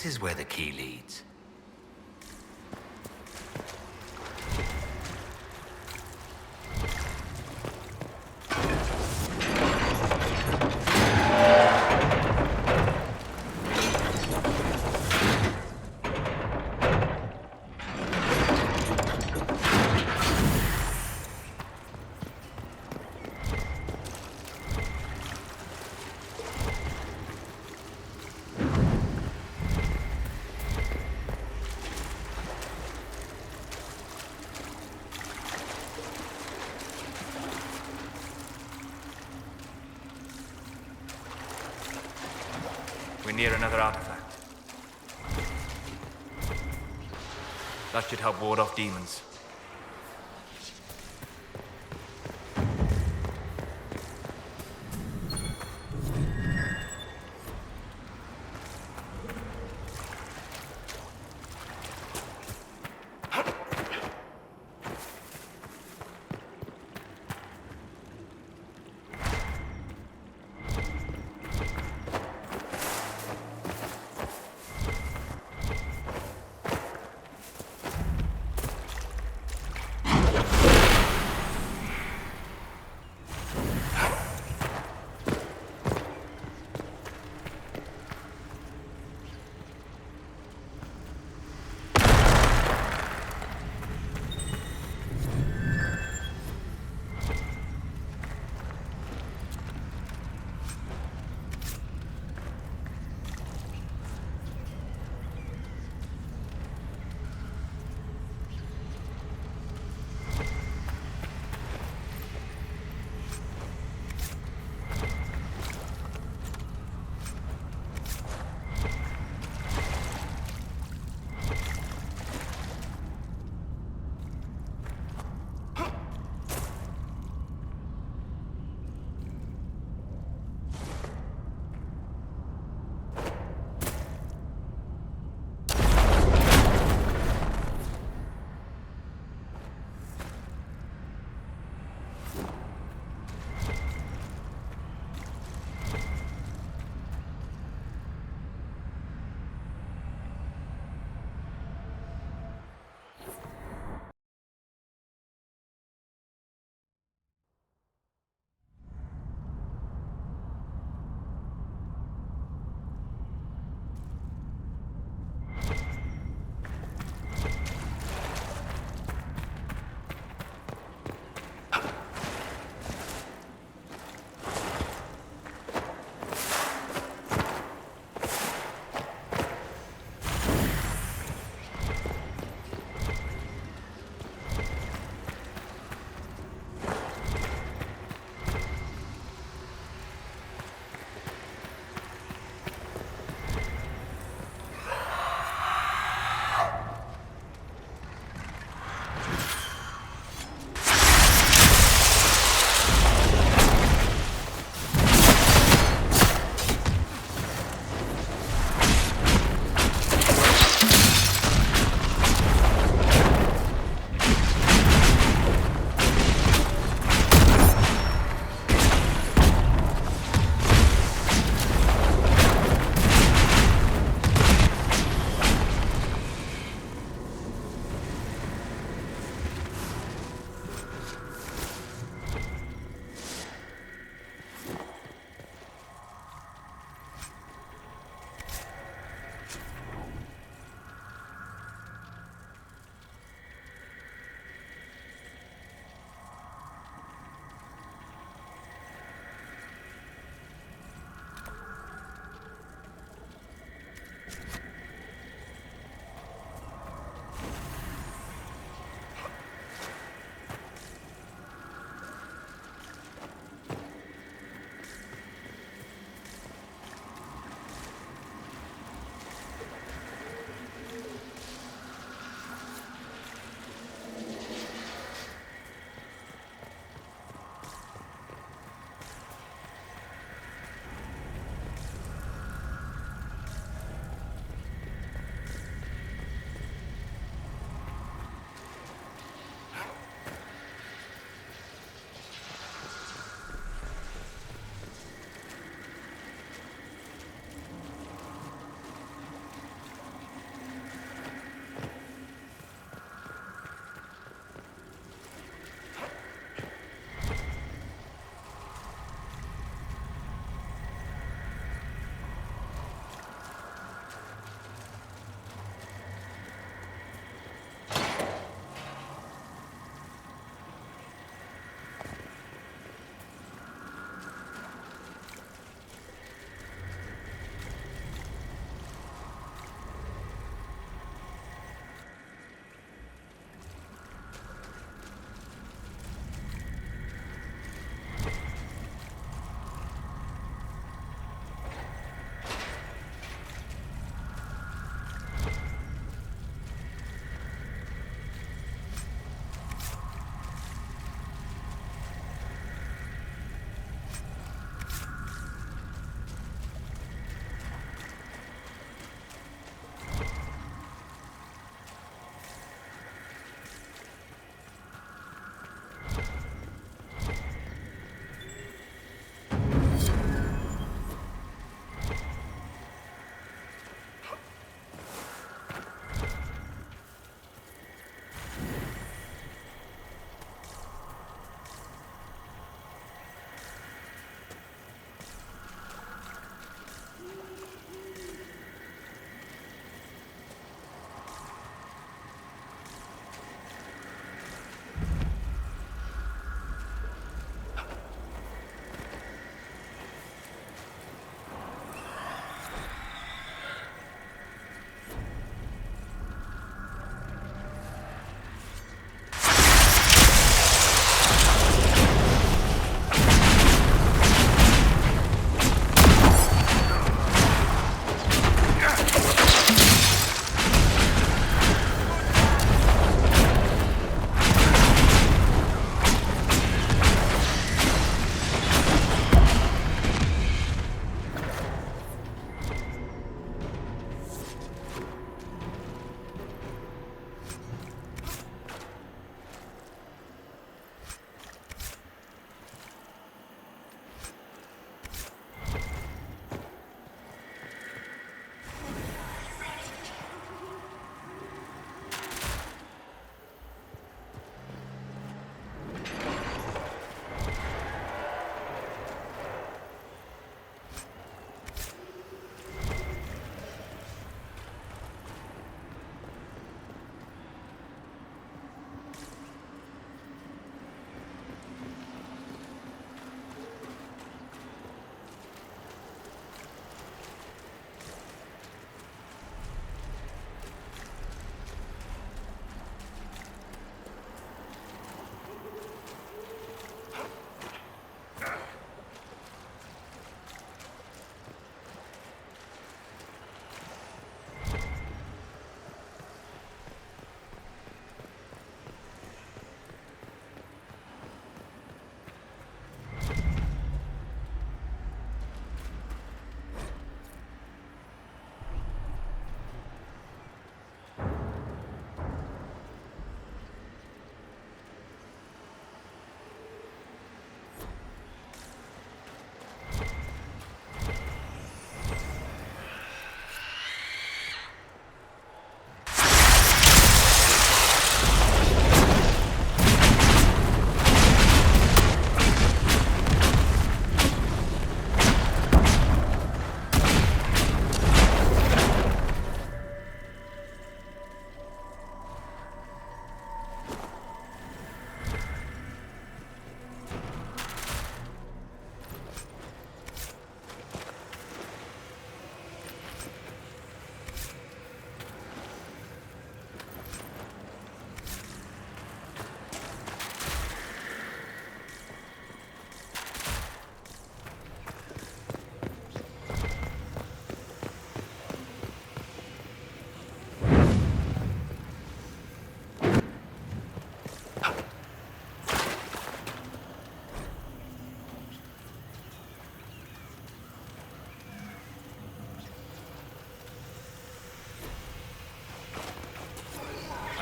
this is where the key leads. We're near another artifact. That should help ward off demons.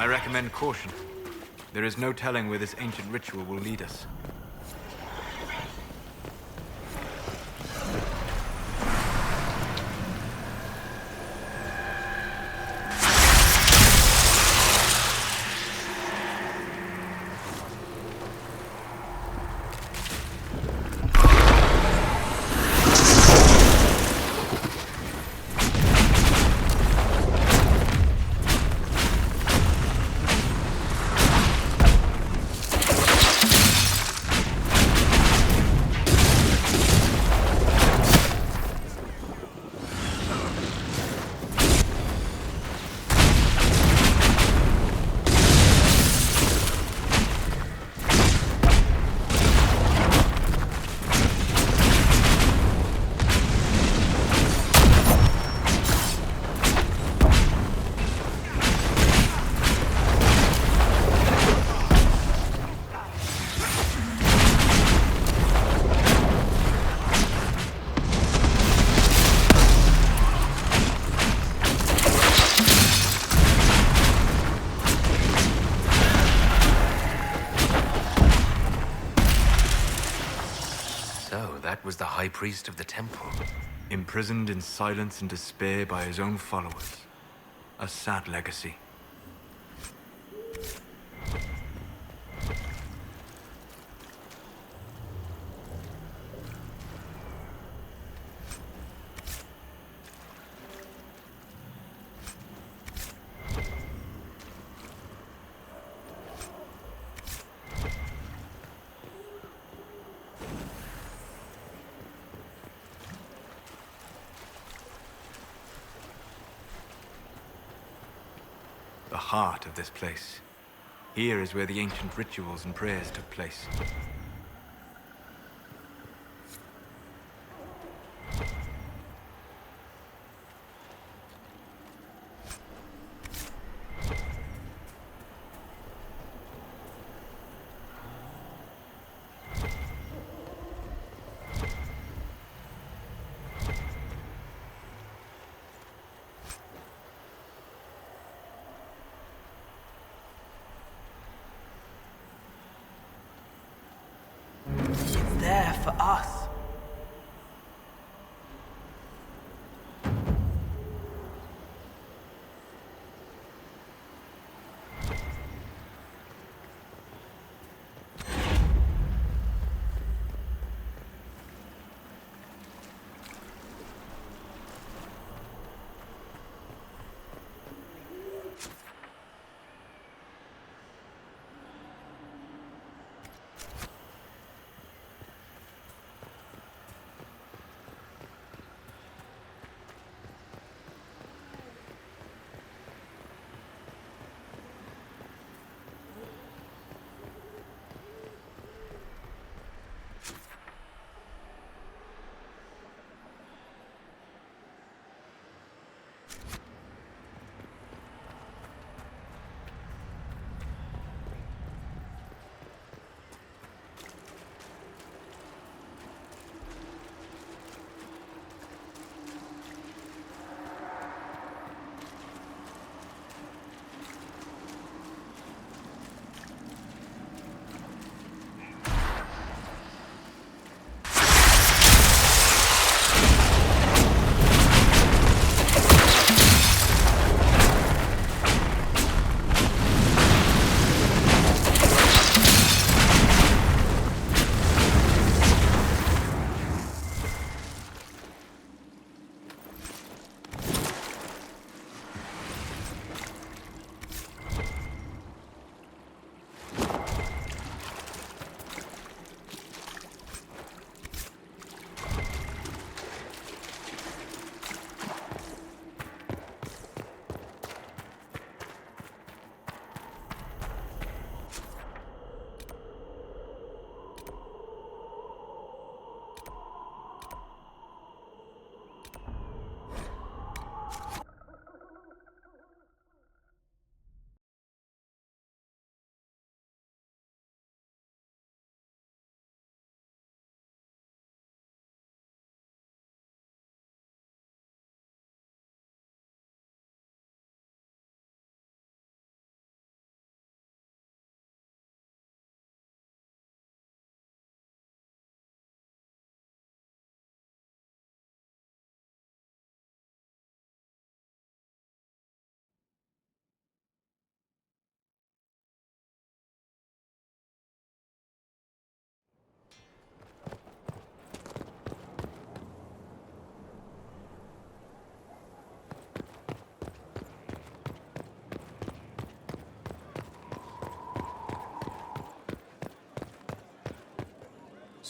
I recommend caution. There is no telling where this ancient ritual will lead us. That was the high priest of the temple. Imprisoned in silence and despair by his own followers. A sad legacy. The heart of this place. Here is where the ancient rituals and prayers took place.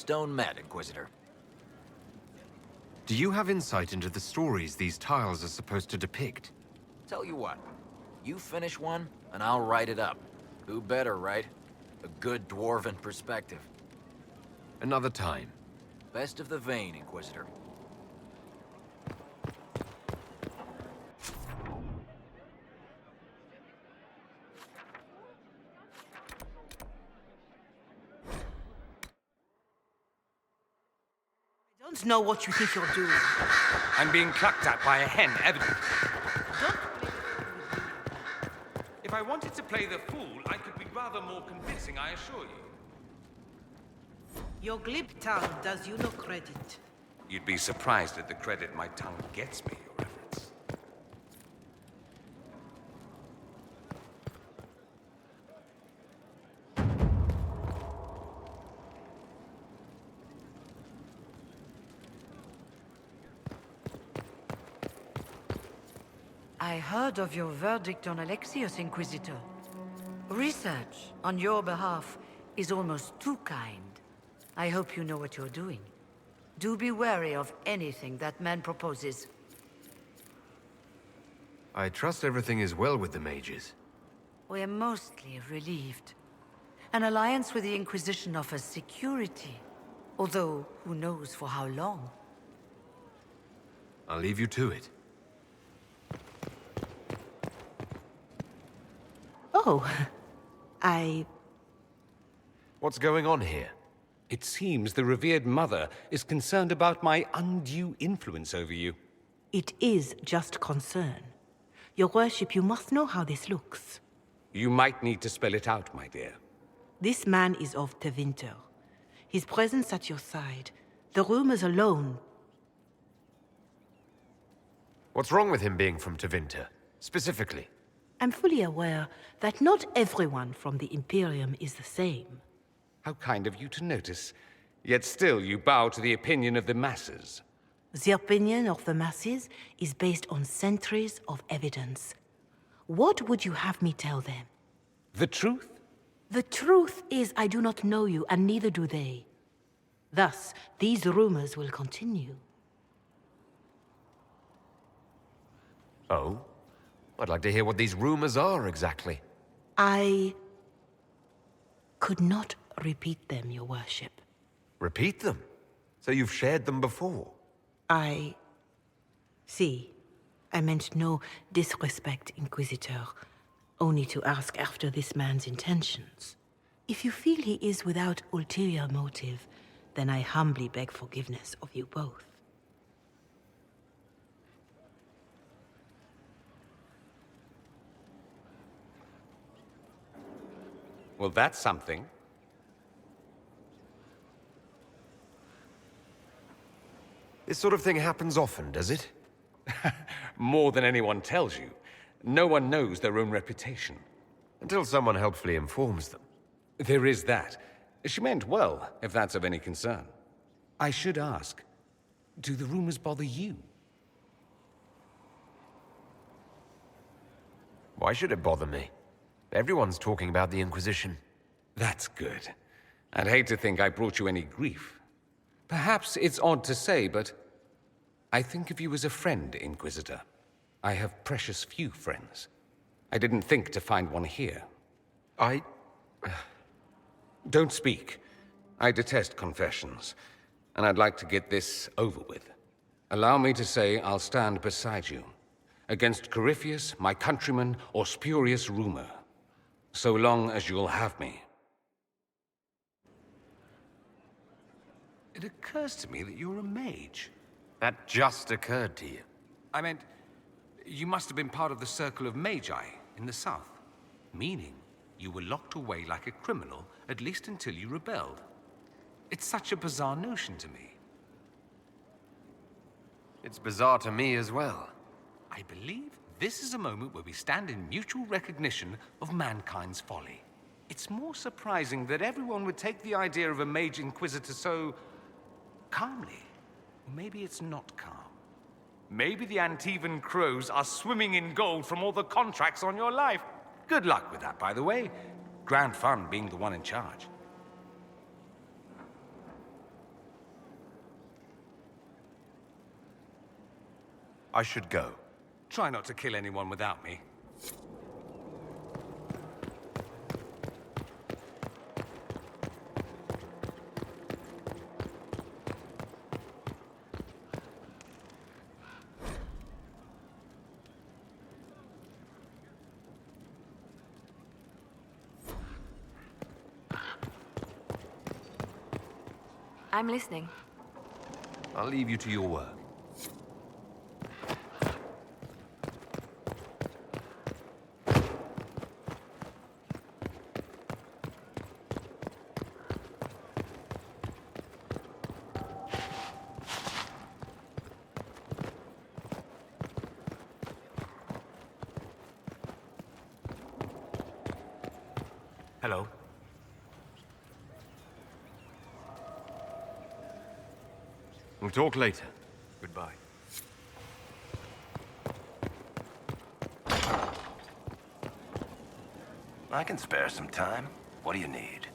Stone mad, Inquisitor. Do you have insight into the stories these tiles are supposed to depict? Tell you what, you finish one, and I'll write it up. Who better, right? A good dwarven perspective. Another time. Best of the vein, Inquisitor. I don't know what you think you're doing. I'm being clucked at by a hen, evidently. Don't play the fool with me. If I wanted to play the fool, I could be rather more convincing, I assure you. Your glib tongue does you no credit. You'd be surprised at the credit my tongue gets me, Your Reverence. I heard of your verdict on Alexius, Inquisitor. Research on your behalf is almost too kind. I hope you know what you're doing. Do be wary of anything that man proposes. I trust everything is well with the mages. We're mostly relieved. An alliance with the Inquisition offers security, although who knows for how long. I'll leave you to it. Oh, What's going on here? It seems the revered mother is concerned about my undue influence over you. It is just concern. Your worship, you must know how this looks. You might need to spell it out, my dear. This man is of Tevinter. His presence at your side, the rumors alone. What's wrong with him being from Tevinter, specifically? I'm fully aware that not everyone from the Imperium is the same. How kind of you to notice. Yet still you bow to the opinion of the masses. The opinion of the masses is based on centuries of evidence. What would you have me tell them? The truth? The truth is I do not know you, and neither do they. Thus, these rumors will continue. Oh? I'd like to hear what these rumors are exactly. I could not repeat them, your worship. Repeat them? So you've shared them before? See, I meant no disrespect, Inquisitor. Only to ask after this man's intentions. If you feel he is without ulterior motive, then I humbly beg forgiveness of you both. Well, that's something. This sort of thing happens often, does it? More than anyone tells you. No one knows their own reputation. Until someone helpfully informs them. There is that. She meant well, if that's of any concern. I should ask, do the rumors bother you? Why should it bother me? Everyone's talking about the Inquisition. That's good. I'd hate to think I brought you any grief. Perhaps it's odd to say, but I think of you as a friend, Inquisitor. I have precious few friends. I didn't think to find one here. Don't speak. I detest confessions, and I'd like to get this over with. Allow me to say I'll stand beside you, against Corypheus, my countryman, or spurious rumor, so long as you'll have me. It occurs to me that you're a mage. That just occurred to you. I meant, you must have been part of the Circle of Magi in the south. Meaning, you were locked away like a criminal, at least until you rebelled. It's such a bizarre notion to me. It's bizarre to me as well. I believe this is a moment where we stand in mutual recognition of mankind's folly. It's more surprising that everyone would take the idea of a mage inquisitor so calmly. Or maybe it's not calm. Maybe the Antivan crows are swimming in gold from all the contracts on your life. Good luck with that, by the way. Grand fun being the one in charge. I should go. Try not to kill anyone without me. I'm listening. I'll leave you to your work. Hello. We'll talk later. Goodbye. I can spare some time. What do you need?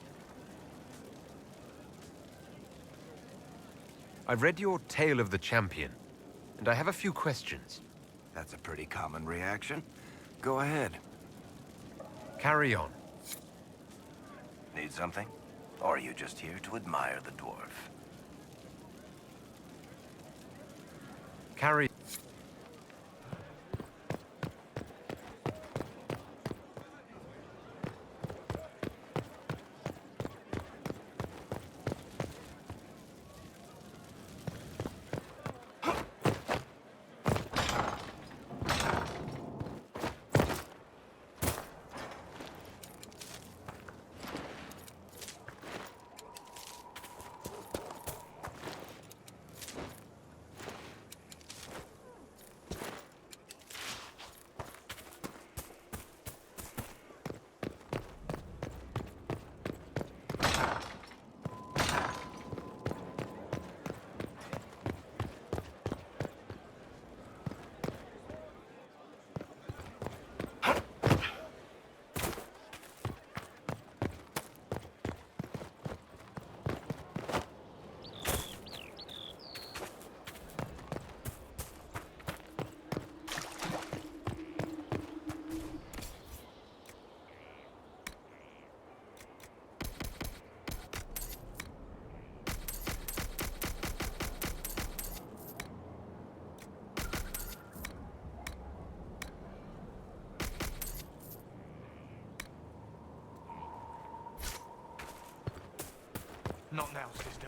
I've read your Tale of the Champion, and I have a few questions. That's a pretty common reaction. Go ahead. Carry on. Need something? Or are you just here to admire the dwarf? Carry. Not now, sister.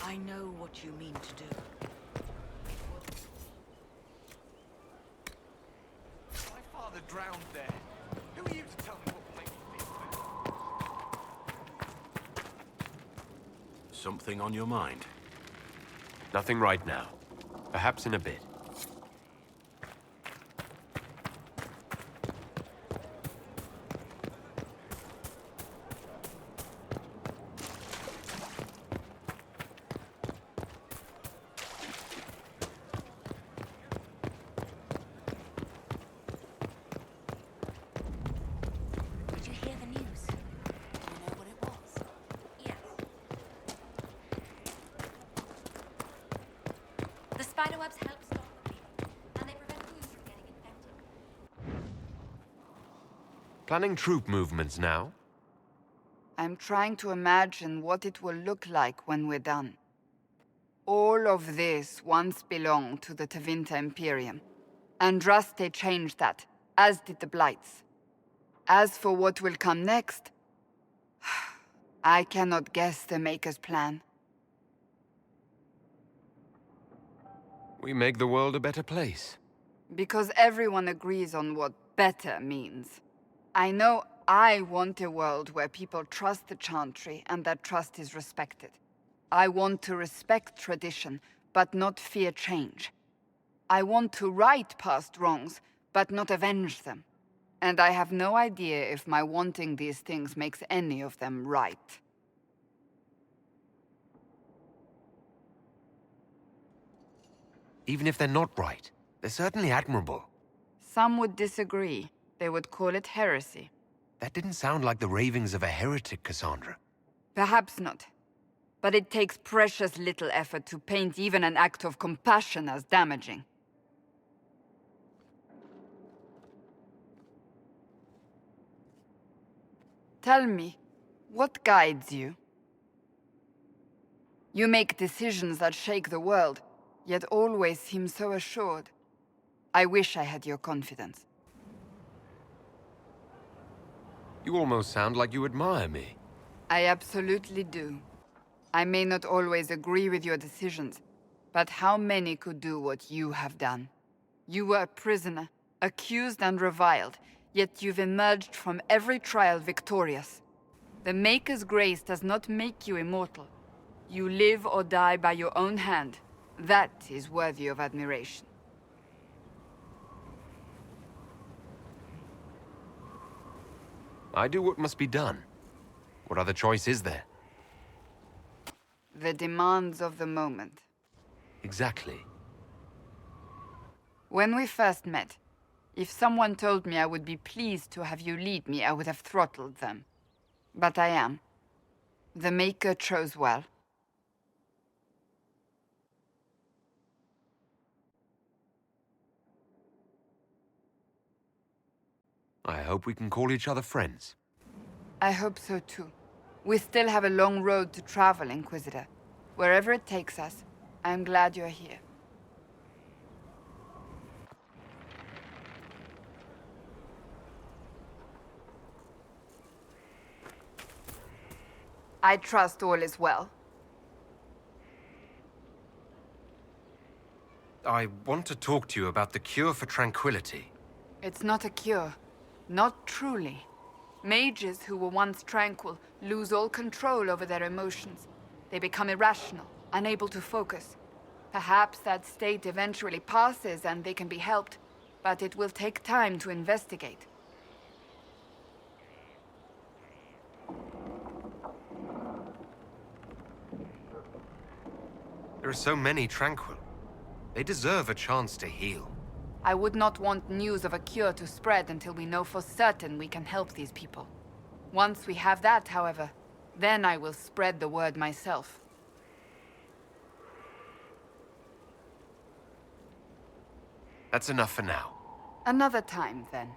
I know what you mean to do. My father drowned there. Who are you to tell me what will make me feel better? Something on your mind? Nothing right now. Perhaps in a bit. Did you hear the news? Do you know what it was? Yes. The spiderwebs help stop the fever, and they prevent foods from getting infected. Planning troop movements now? I'm trying to imagine what it will look like when we're done. All of this once belonged to the Tevinter Imperium. Andraste changed that, as did the Blights. As for what will come next, I cannot guess the Maker's plan. We make the world a better place. Because everyone agrees on what better means. I know I want a world where people trust the Chantry and that trust is respected. I want to respect tradition, but not fear change. I want to right past wrongs, but not avenge them. And I have no idea if my wanting these things makes any of them right. Even if they're not right, they're certainly admirable. Some would disagree. They would call it heresy. That didn't sound like the ravings of a heretic, Cassandra. Perhaps not. But it takes precious little effort to paint even an act of compassion as damaging. Tell me, what guides you? You make decisions that shake the world, yet always seem so assured. I wish I had your confidence. You almost sound like you admire me. I absolutely do. I may not always agree with your decisions, but how many could do what you have done? You were a prisoner, accused and reviled, yet you've emerged from every trial victorious. The Maker's grace does not make you immortal. You live or die by your own hand. That is worthy of admiration. I do what must be done. What other choice is there? The demands of the moment. Exactly. When we first met, if someone told me I would be pleased to have you lead me, I would have throttled them. But I am. The Maker chose well. I hope we can call each other friends. I hope so too. We still have a long road to travel, Inquisitor. Wherever it takes us, I'm glad you're here. I trust all is well. I want to talk to you about the cure for tranquility. It's not a cure. Not truly. Mages who were once tranquil lose all control over their emotions. They become irrational, unable to focus. Perhaps that state eventually passes and they can be helped, but it will take time to investigate. There are so many tranquil. They deserve a chance to heal. I would not want news of a cure to spread until we know for certain we can help these people. Once we have that, however, then I will spread the word myself. That's enough for now. Another time, then.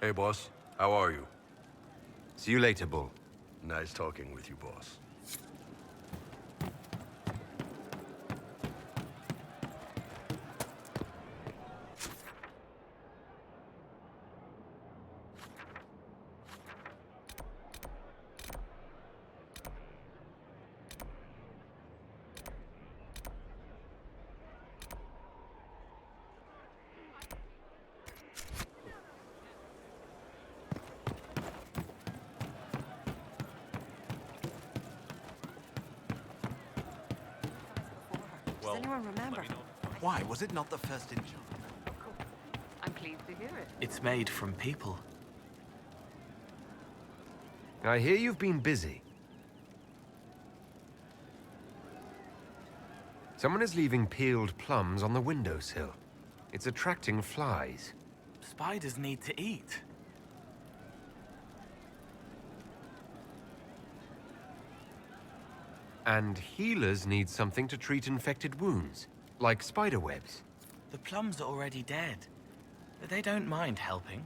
Hey, boss. How are you? See you later, Bull. Nice talking with you, boss. Does anyone remember? Why was it not the first in John? I'm pleased to hear it. It's made from people. I hear you've been busy. Someone is leaving peeled plums on the windowsill. It's attracting flies. Spiders need to eat. And healers need something to treat infected wounds, like spider webs. The plums are already dead. But they don't mind helping.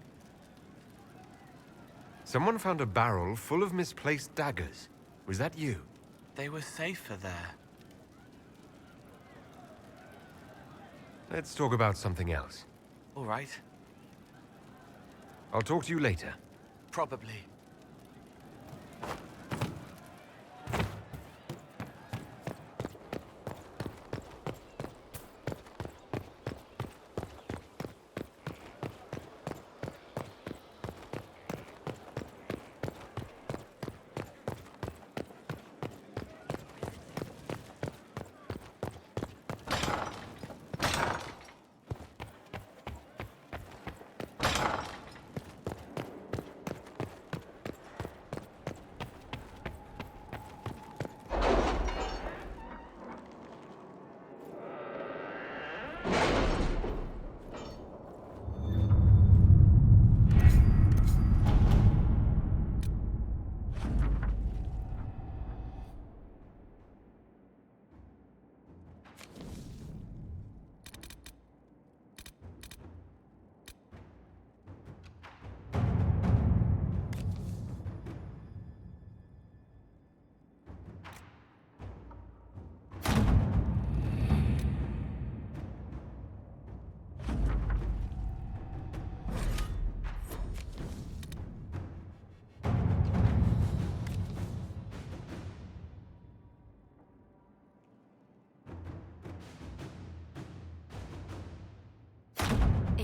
Someone found a barrel full of misplaced daggers. Was that you? They were safer there. Let's talk about something else. All right. I'll talk to you later. Probably.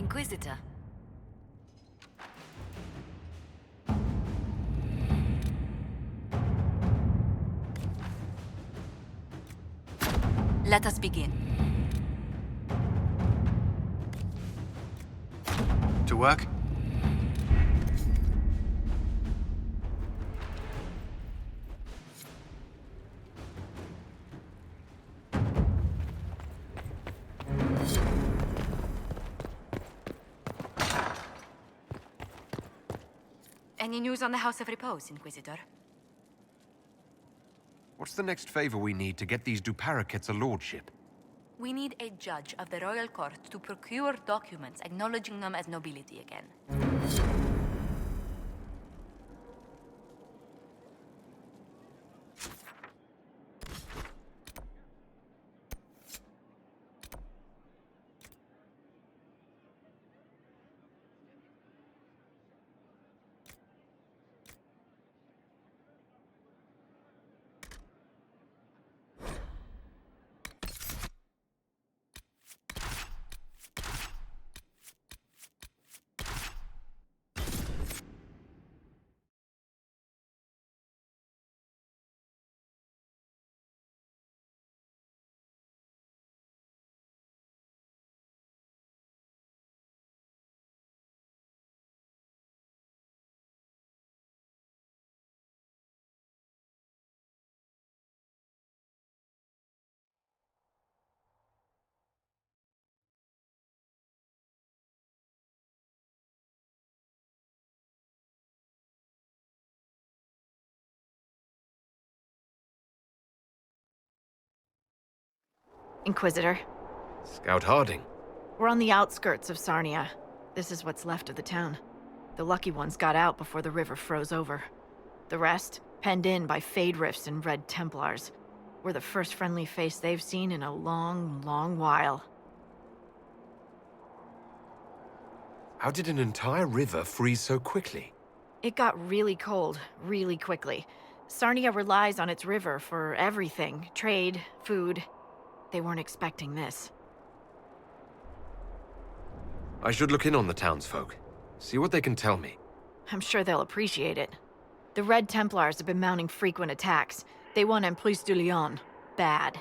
Inquisitor. Let us begin. To work? Any news on the House of Repose, Inquisitor? What's the next favor we need to get these duplicates a lordship? We need a judge of the royal court to procure documents acknowledging them as nobility again. Inquisitor, Scout Harding. we're on the outskirts of Sarnia. This is what's left of the town. The lucky ones got out before the river froze over. The rest, penned in by Fade Rifts and Red Templars. We're the first friendly face they've seen in a long, long while. How did an entire river freeze so quickly? It got really cold, really quickly. Sarnia relies on its river for everything. Trade, food. They weren't expecting this. I should look in on the townsfolk. See what they can tell me. I'm sure they'll appreciate it. The Red Templars have been mounting frequent attacks. They want Emprise du Lion. Bad.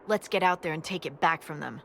Let's get out there and take it back from them.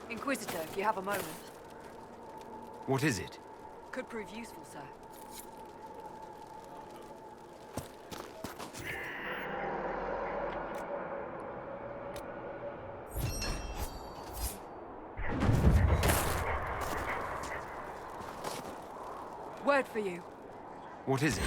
Inquisitor, if you have a moment. What is it? Could prove useful, sir. Word for you. What is it?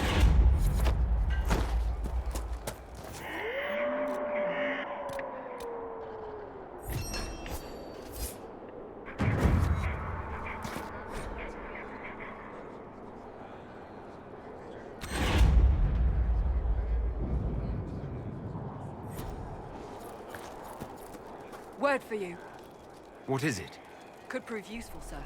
Word for you. What is it? Could prove useful, sir.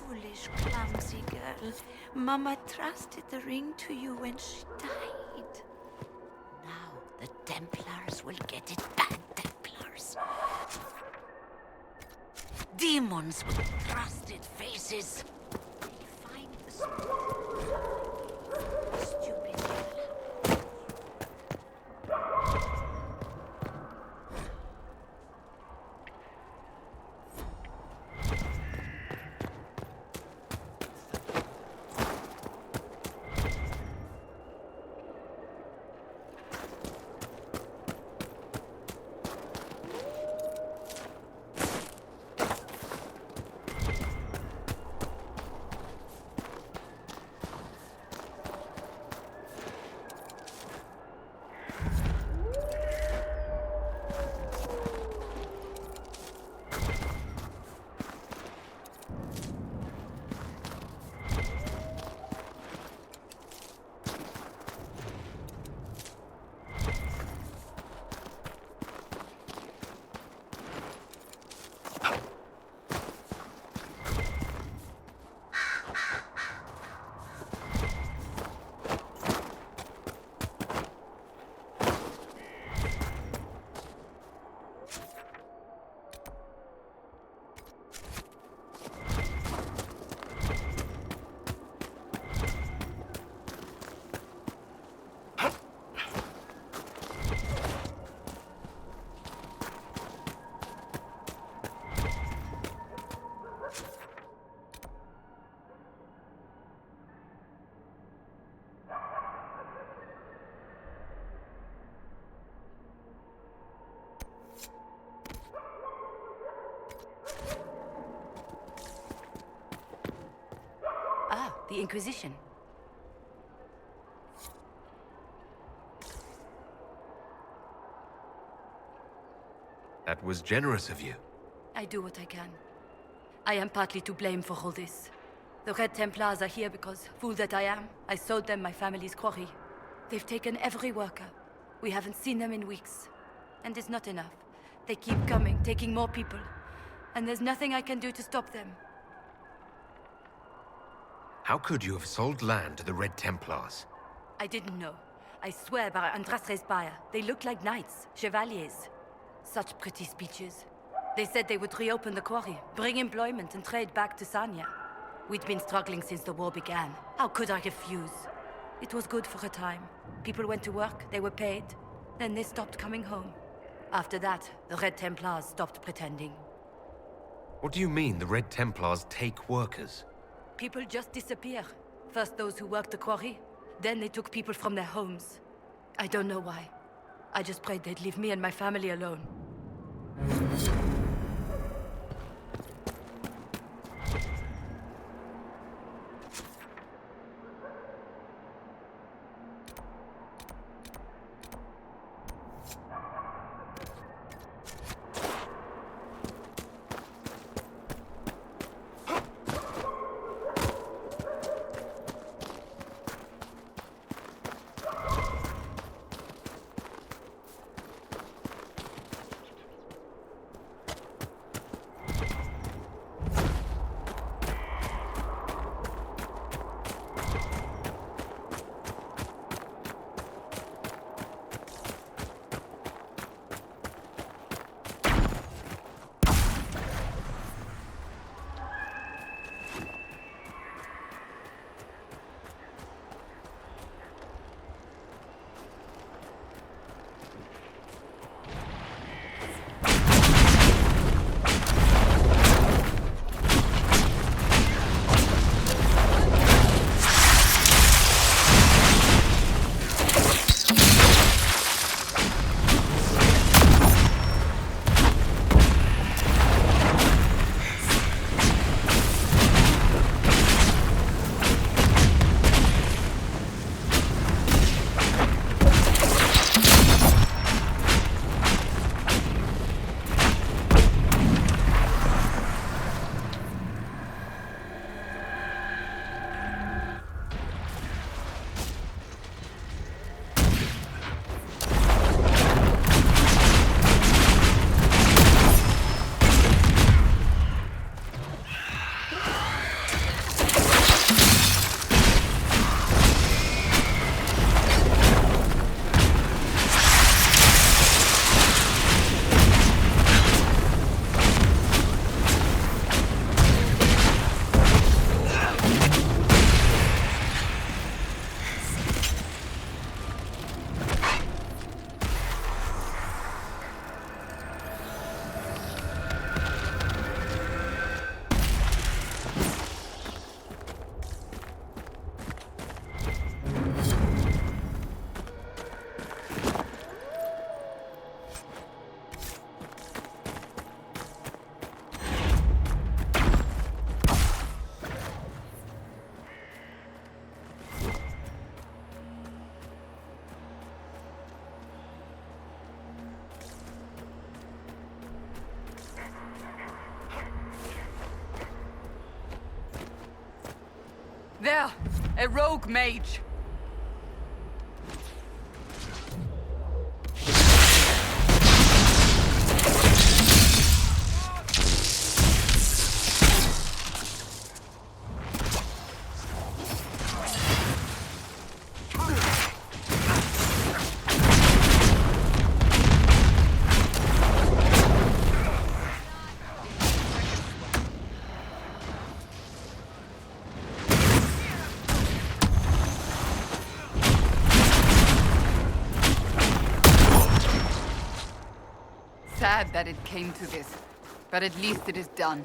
foolish, clumsy girl. Mama trusted the ring to you when she died. Now the Templars will get it back, Templars. Demons with trusted faces. They find the stupid girl. The Inquisition. That was generous of you. I do what I can. I am partly to blame for all this. The Red Templars are here because, fool that I am, I sold them my family's quarry. They've taken every worker. We haven't seen them in weeks. And it's not enough. They keep coming, taking more people. And there's nothing I can do to stop them. How could you have sold land to the Red Templars? I didn't know. I swear by Andrastre's Spire, they look like knights, chevaliers. Such pretty speeches. They said they would reopen the quarry, bring employment and trade back to Sarnia. We'd been struggling since the war began. How could I refuse? It was good for a time. People went to work, they were paid. Then they stopped coming home. After that, the Red Templars stopped pretending. What do you mean the Red Templars take workers? People just disappear. First those who worked the quarry, then they took people from their homes. I don't know why. I just prayed they'd leave me and my family alone. There! A rogue mage! Sad that it came to this, but at least it is done.